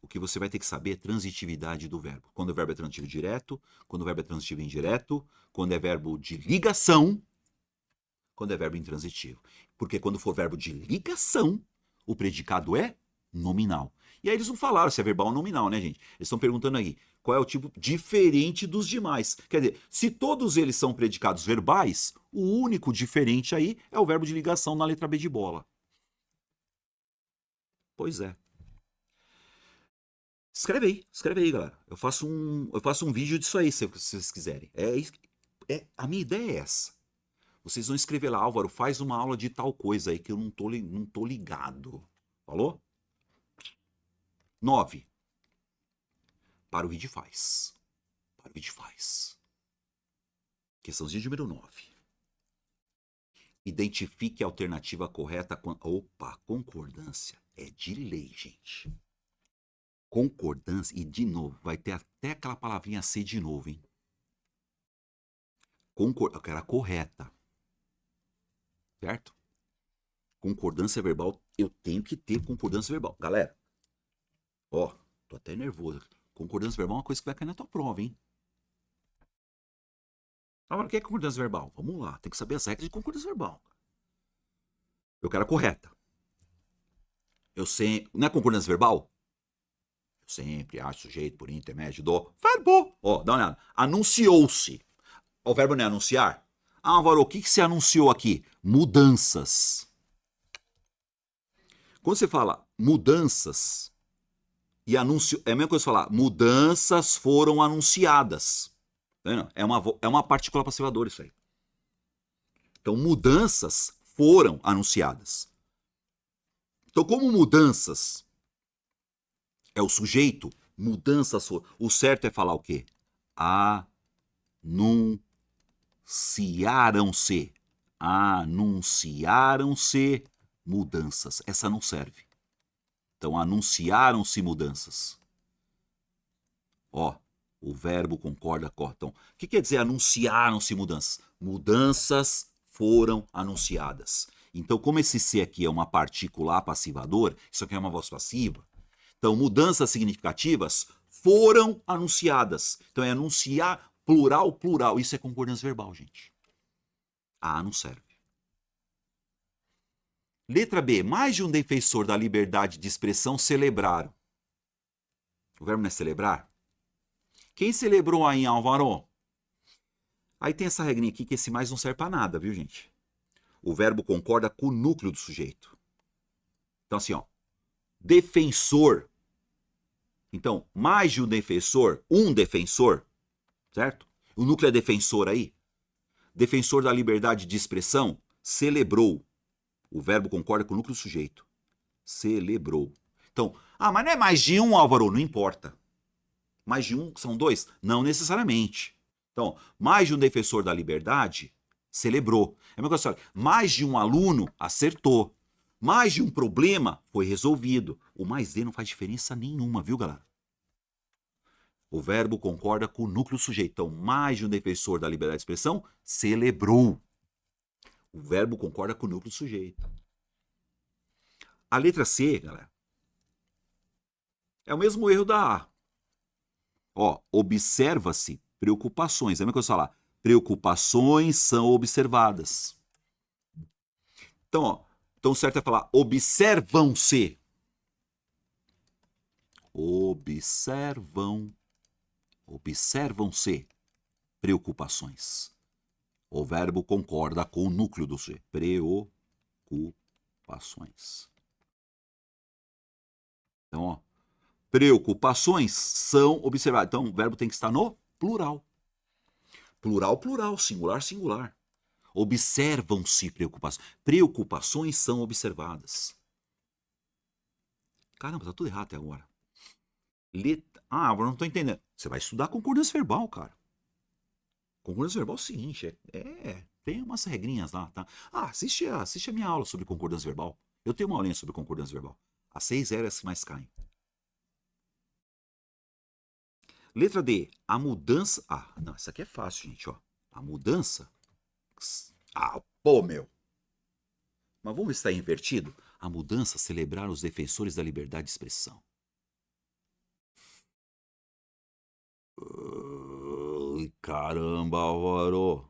O que você vai ter que saber é transitividade do verbo. Quando o verbo é transitivo direto, quando o verbo é transitivo indireto, quando é verbo de ligação, quando é verbo intransitivo. Porque quando for verbo de ligação, o predicado é nominal. E aí eles não falaram se é verbal ou nominal, né, gente? Eles estão perguntando aí qual é o tipo diferente dos demais. Quer dizer, se todos eles são predicados verbais, o único diferente aí é o verbo de ligação na letra B de bola. Pois é. Escreve aí, galera. Eu faço um vídeo disso aí, se vocês quiserem. A minha ideia é essa. Vocês vão escrever lá, Álvaro, faz uma aula de tal coisa aí que eu não tô ligado. Falou? 9. Para o vídeo faz. Para o vídeo faz. Questãozinha de número 9. Identifique a alternativa correta. Opa, concordância. É de lei, gente. Concordância. E de novo, vai ter até aquela palavrinha C de novo, hein? Eu quero a correta. Certo? Concordância verbal. Eu tenho que ter concordância verbal. Galera, ó, tô até nervoso. Concordância verbal é uma coisa que vai cair na tua prova, hein? Agora, o que é concordância verbal? Vamos lá, tem que saber as regras de concordância verbal. Eu quero a correta. Eu sei. Não é concordância verbal? Eu sempre acho sujeito por intermédio do verbo. Ó, dá uma olhada. Anunciou-se. O verbo não é anunciar? Ah, Álvaro, o que se anunciou aqui? Mudanças. Quando você fala mudanças e anúncio, é a mesma coisa falar mudanças foram anunciadas. É uma partícula passivadora isso aí. Então, mudanças foram anunciadas. Então, como mudanças é o sujeito, mudanças foram. O certo é falar o quê? Anunciaram-se. Anunciaram-se mudanças. Essa não serve. Então, anunciaram-se mudanças. Ó, o verbo concorda com. Então, o que quer dizer anunciaram-se mudanças? Mudanças foram anunciadas. Então, como esse C aqui é uma partícula passivadora, isso aqui é uma voz passiva. Então, mudanças significativas foram anunciadas. Então, é anunciar plural, plural. Isso é concordância verbal, gente. A não serve. Letra B. Mais de um defensor da liberdade de expressão celebraram. O verbo não é celebrar? Quem celebrou aí, Álvaro? Aí tem essa regrinha aqui que esse mais não serve para nada, viu, gente? O verbo concorda com o núcleo do sujeito. Então, assim, ó. Defensor. Então, mais de um defensor, certo? O núcleo é defensor aí. Defensor da liberdade de expressão, celebrou. O verbo concorda com o núcleo do sujeito. Celebrou. Então, mas não é mais de um, Álvaro? Não importa. Mais de um são dois? Não necessariamente. Então, mais de um defensor da liberdade celebrou. É uma coisa, mais de um aluno acertou. Mais de um problema foi resolvido. O mais de não faz diferença nenhuma, viu, galera? O verbo concorda com o núcleo sujeito. Então, mais de um defensor da liberdade de expressão celebrou. O verbo concorda com o núcleo do sujeito. A letra C, galera, é o mesmo erro da A. Ó, observa-se preocupações. É a mesma coisa falar. Preocupações são observadas. Então, ó, então certo é falar observam-se. Observam-se preocupações. O verbo concorda com o núcleo do ser. Preocupações. Então, ó, preocupações são observadas. Então, o verbo tem que estar no plural. Plural, plural, singular, singular. Observam-se preocupações. Preocupações são observadas. Caramba, tá tudo errado até agora. Ah, agora não tô entendendo. Você vai estudar concordância verbal, cara. Concordância verbal é o seguinte, tem umas regrinhas lá, tá? Ah, assiste a minha aula sobre concordância verbal. Eu tenho uma aulinha sobre concordância verbal. As 6 eras que mais caem. Letra D, a mudança... Ah, não, essa aqui é fácil, gente, ó. A mudança... Ah, pô, meu. Mas vamos ver se está invertido? A mudança celebrar os defensores da liberdade de expressão. Ai, caramba, Álvaro.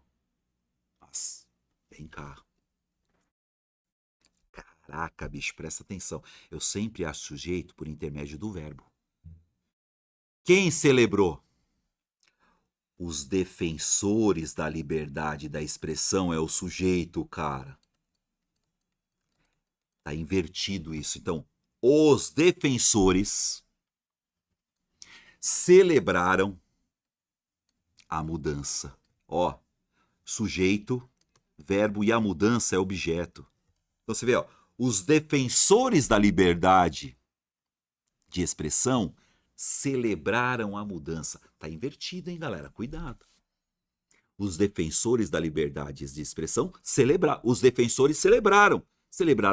Nossa, vem cá. Caraca, bicho, presta atenção. Eu sempre acho sujeito por intermédio do verbo. Quem celebrou? Os defensores da liberdade da expressão é o sujeito, cara. Tá invertido isso. Então, os defensores celebraram a mudança. Ó, sujeito, verbo e a mudança é objeto. Então você vê, ó, os defensores da liberdade de expressão celebraram a mudança. Tá invertido, hein, galera? Cuidado. Os defensores da liberdade de expressão os defensores celebraram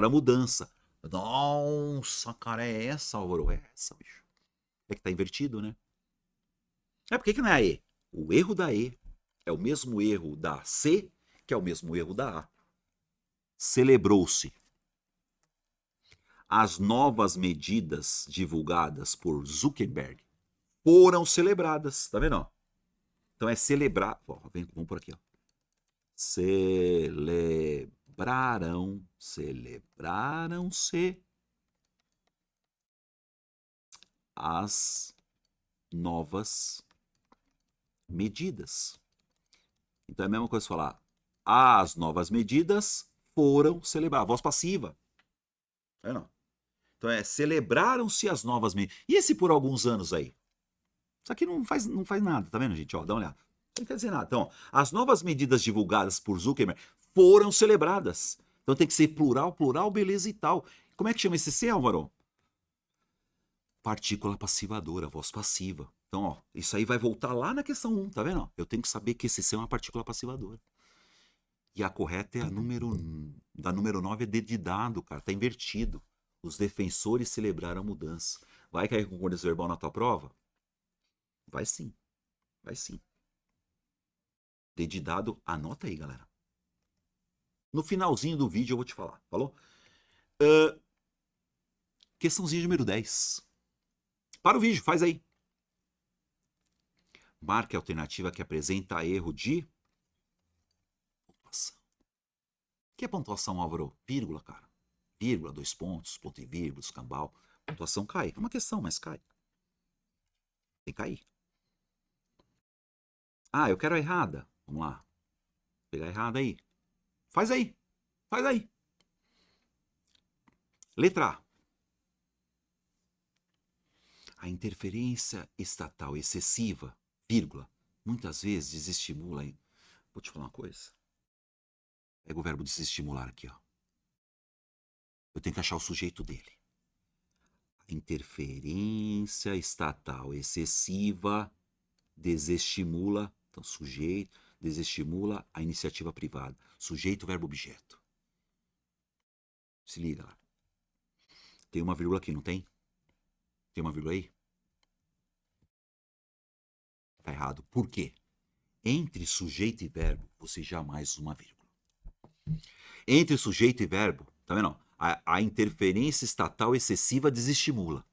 a mudança. Nossa, cara, é essa, Álvaro? É essa, bicho. É que tá invertido, né? Por que não é a E? O erro da E é o mesmo erro da C, que é o mesmo erro da A. Celebrou-se. As novas medidas divulgadas por Zuckerberg foram celebradas. Tá vendo? Então é celebrar. Vamos por aqui. Ó. Celebraram-se as novas medidas. Então é a mesma coisa falar. As novas medidas foram celebradas. Voz passiva. É não. Então celebraram-se as novas medidas. E esse por alguns anos aí? Isso aqui não faz nada, tá vendo, gente? Ó, dá uma olhada. Não quer dizer nada. Então, as novas medidas divulgadas por Zuckerberg foram celebradas. Então tem que ser plural, plural, beleza e tal. Como é que chama esse C, Álvaro? Partícula passivadora, voz passiva. Então, ó, isso aí vai voltar lá na questão 1, tá vendo? Eu tenho que saber que esse C é uma partícula passivadora. E a correta é a número 9 é D de dado, cara. Tá invertido. Os defensores celebraram a mudança. Vai cair com concordância verbal na tua prova? Vai sim. Vai sim. D de dado, anota aí, galera. No finalzinho do vídeo eu vou te falar. Falou? Questãozinha número 10. Para o vídeo, faz aí. Marque a alternativa que apresenta erro de pontuação. O que é pontuação, Álvaro? Vírgula, cara. Vírgula, 2 pontos, ponto e vírgula, escambau. Pontuação cai. É uma questão, mas cai. Tem que cair. Ah, eu quero a errada. Vamos lá. Vou pegar a errada aí. Faz aí. Faz aí. Letra A. A interferência estatal excessiva, vírgula, muitas vezes desestimula. Vou te falar uma coisa. Pega o verbo desestimular aqui, ó. Eu tenho que achar o sujeito dele. A interferência estatal excessiva desestimula, então sujeito, desestimula a iniciativa privada. Sujeito, verbo, objeto. Se liga lá. Tem uma vírgula aqui, não tem? Tem uma vírgula aí? Tá errado. Por quê? Entre sujeito e verbo, você jamais usa uma vírgula. Entre sujeito e verbo, tá vendo? A interferência estatal excessiva desestimula.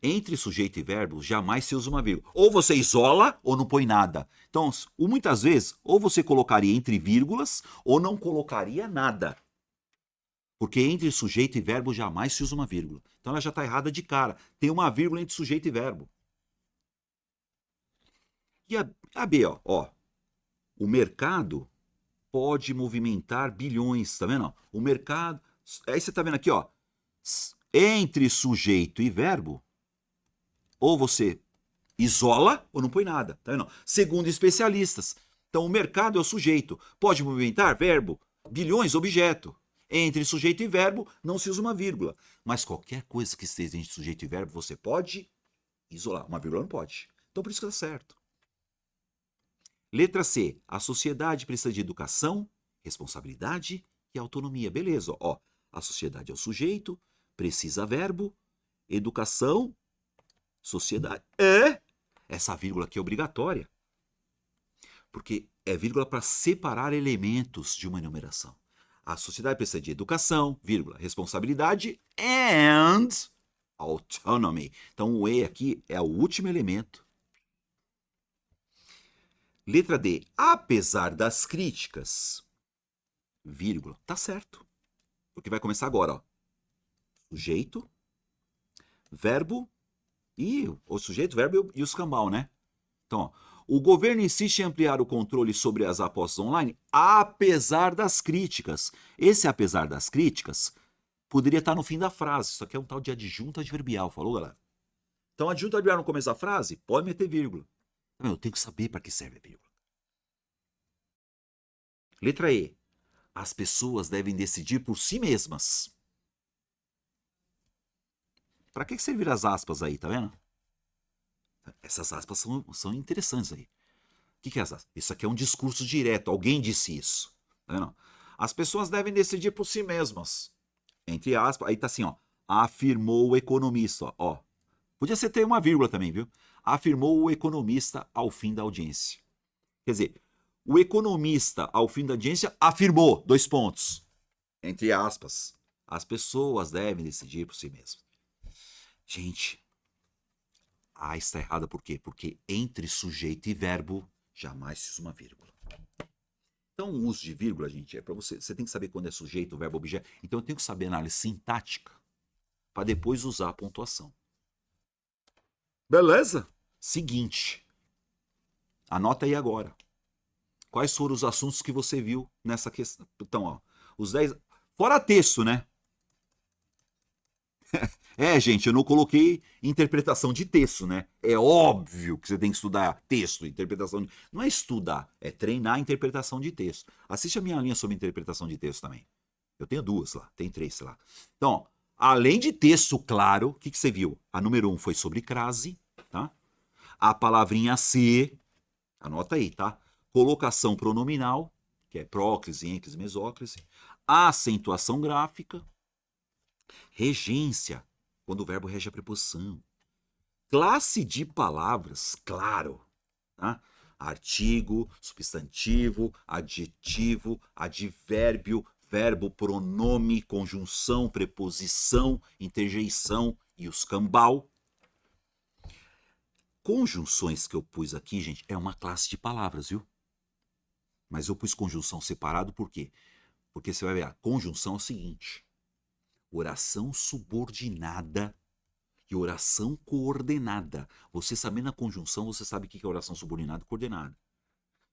Entre sujeito e verbo, jamais se usa uma vírgula. Ou você isola ou não põe nada. Então, muitas vezes, ou você colocaria entre vírgulas ou não colocaria nada. Porque entre sujeito e verbo jamais se usa uma vírgula. Então ela já está errada de cara. Tem uma vírgula entre sujeito e verbo. E a B, ó. O mercado pode movimentar bilhões, tá vendo? O mercado... Aí você tá vendo aqui, ó. Entre sujeito e verbo, ou você isola ou não põe nada, tá vendo? Segundo especialistas. Então o mercado é o sujeito. Pode movimentar verbo, bilhões, objeto. Entre sujeito e verbo não se usa uma vírgula. Mas qualquer coisa que esteja entre sujeito e verbo você pode isolar. Uma vírgula não pode. Então por isso que dá certo. Letra C. A sociedade precisa de educação, responsabilidade e autonomia. Beleza, ó. A sociedade é o sujeito, precisa verbo, educação, sociedade. Essa vírgula aqui é obrigatória. Porque é vírgula para separar elementos de uma enumeração. A sociedade precisa de educação, vírgula, responsabilidade and autonomy. Então o E aqui é o último elemento. Letra D. Apesar das críticas, vírgula, tá certo. Porque vai começar agora, ó. Sujeito, verbo e o sujeito, verbo e os cambal, né? Então, ó, o governo insiste em ampliar o controle sobre as apostas online, apesar das críticas. Esse apesar das críticas poderia estar no fim da frase. Isso aqui é um tal de adjunto adverbial, falou, galera? Então, adjunto adverbial no começo da frase, pode meter vírgula. Eu tenho que saber para que serve a vírgula. Letra E. As pessoas devem decidir por si mesmas. Para que servir as aspas aí, tá vendo? Essas aspas são interessantes aí. O que é as aspas? Isso aqui é um discurso direto. Alguém disse isso. Tá vendo? As pessoas devem decidir por si mesmas. Entre aspas, aí tá assim, ó. Afirmou o economista, ó. Podia ser ter uma vírgula também, viu? Afirmou o economista ao fim da audiência. Quer dizer, o economista ao fim da audiência afirmou, 2 pontos. Entre aspas, as pessoas devem decidir por si mesmas. Gente, está errada por quê? Porque entre sujeito e verbo jamais se usa uma vírgula. Então, o uso de vírgula, gente, é para você tem que saber quando é sujeito, verbo, objeto. Então, eu tenho que saber análise sintática para depois usar a pontuação. Beleza? Seguinte. Anota aí agora. Quais foram os assuntos que você viu nessa questão? Então, ó, os 10... Fora texto, né? Gente, eu não coloquei interpretação de texto, né? É óbvio que você tem que estudar texto, interpretação de... Não é estudar, é treinar a interpretação de texto. Assiste a minha linha sobre interpretação de texto também. Eu tenho 2 lá, tem 3, sei lá. Então, ó, além de texto claro, o que você viu? A número 1 foi sobre crase, tá? A palavrinha se, anota aí, tá? Colocação pronominal, que é próclise, ênclise, mesóclise. A acentuação gráfica. Regência, quando o verbo rege a preposição. Classe de palavras, claro. Tá? Artigo, substantivo, adjetivo, advérbio, verbo, pronome, conjunção, preposição, interjeição e os cambal. Conjunções que eu pus aqui, gente, é uma classe de palavras, viu? Mas eu pus conjunção separado por quê? Porque você vai ver, a conjunção é o seguinte: oração subordinada e oração coordenada. Você sabendo a conjunção, você sabe o que é oração subordinada e coordenada.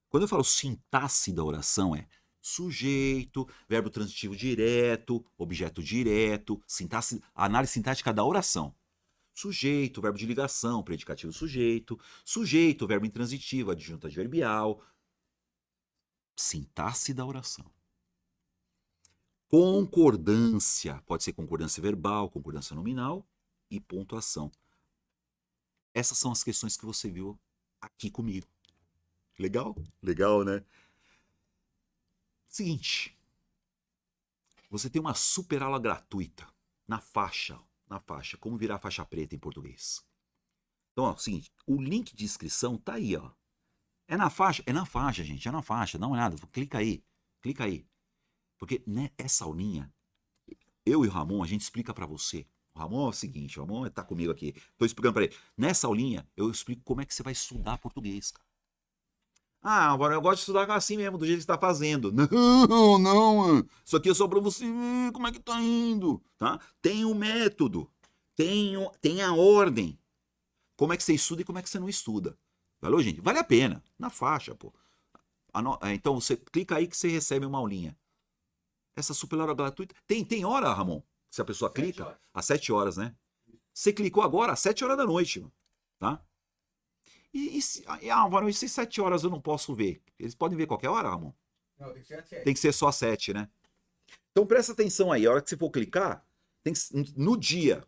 Quando eu falo sintaxe da oração, é sujeito, verbo transitivo direto, objeto direto, sintaxe, análise sintática da oração. Sujeito, verbo de ligação, predicativo sujeito, sujeito, verbo intransitivo, adjunto adverbial. Sintaxe da oração. Concordância, pode ser concordância verbal, concordância nominal e pontuação. Essas são as questões que você viu aqui comigo. Legal? Legal, né? Seguinte, você tem uma super aula gratuita na faixa, como virar faixa preta em português. Então, ó, seguinte, o link de inscrição tá aí, ó. É na faixa, gente, é na faixa, dá uma olhada, clica aí. Clica aí. Porque né, essa aulinha, eu e o Ramon, a gente explica pra você. O Ramon é o seguinte, o Ramon tá comigo aqui. Tô explicando pra ele. Nessa aulinha, eu explico como é que você vai estudar português, cara. Ah, agora eu gosto de estudar assim mesmo, do jeito que você tá fazendo. Não, não, mano. Isso aqui é só pra você ver como é que tá indo, tá? Tem um método, tem a ordem. Como é que você estuda e como é que você não estuda. Valeu, gente? Vale a pena. Na faixa, pô. Então você clica aí que você recebe uma aulinha. Essa super hora gratuita. Tem hora, Ramon? Se a pessoa clica? Às 7 horas, né? Você clicou agora às 7 horas da noite, mano, tá? Álvaro, e se 7 horas eu não posso ver? Eles podem ver qualquer hora, Ramon? Não, tem que ser às 7. Tem que ser só 7, né? Então presta atenção aí. A hora que você for clicar, no dia.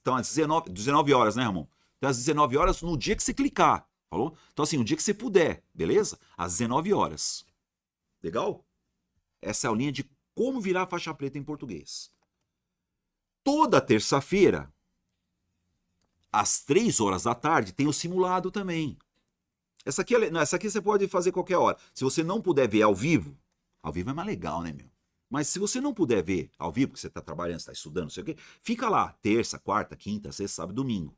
Então às 19 horas, né, Ramon? Então às 19 horas no dia que você clicar. Falou? Então assim, o dia que você puder, beleza? Às 19 horas. Legal? Essa é a aulinha de como virar faixa preta em português. Toda terça-feira, às 3 horas da tarde, tem o simulado também. Essa aqui você pode fazer qualquer hora. Se você não puder ver ao vivo é mais legal, né, meu? Mas se você não puder ver ao vivo, porque você está trabalhando, está estudando, não sei o quê, fica lá, terça, quarta, quinta, sexta, sábado, domingo.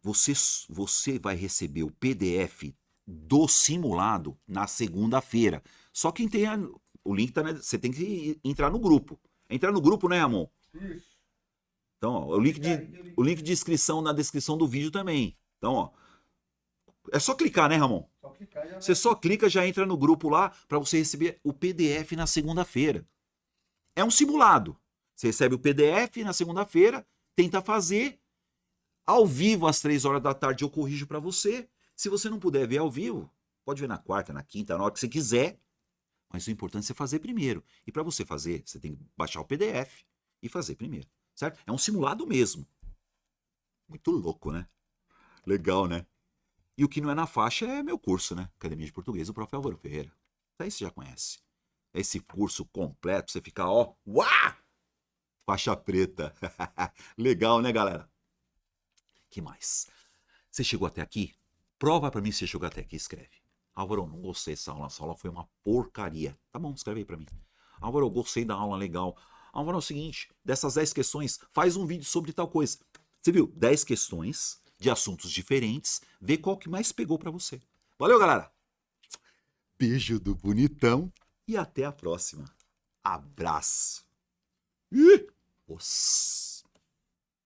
Você vai receber o PDF do simulado na segunda-feira. Só quem tem o link tá, né? Você tem que entrar no grupo. Entrar no grupo, né, Ramon? Isso. Então, ó, o link de inscrição na descrição do vídeo também. Então, ó, é só clicar, né, Ramon? Só clicar já Você só clica, já entra no grupo lá para você receber o PDF na segunda-feira. É um simulado. Você recebe o PDF na segunda-feira, tenta fazer. Ao vivo, às 3 horas da tarde, eu corrijo para você. Se você não puder ver ao vivo, pode ver na quarta, na quinta, na hora que você quiser. Mas o importante é você fazer primeiro. E para você fazer, você tem que baixar o PDF e fazer primeiro. Certo? É um simulado mesmo. Muito louco, né? Legal, né? E o que não é na faixa é meu curso, né? Academia de Português do Prof. Álvaro Ferreira. Isso aí você já conhece. Esse curso completo, você fica, ó, uá! Faixa preta. Legal, né, galera? Que mais? Você chegou até aqui? Prova pra mim se você chegou até aqui, escreve. Álvaro, não gostei dessa aula, essa aula foi uma porcaria. Tá bom, escreve aí pra mim. Álvaro, eu gostei da aula, legal. Álvaro, é o seguinte, dessas 10 questões, faz um vídeo sobre tal coisa. Você viu? 10 questões de assuntos diferentes, vê qual que mais pegou pra você. Valeu, galera! Beijo do bonitão e até a próxima. Abraço. Ih, os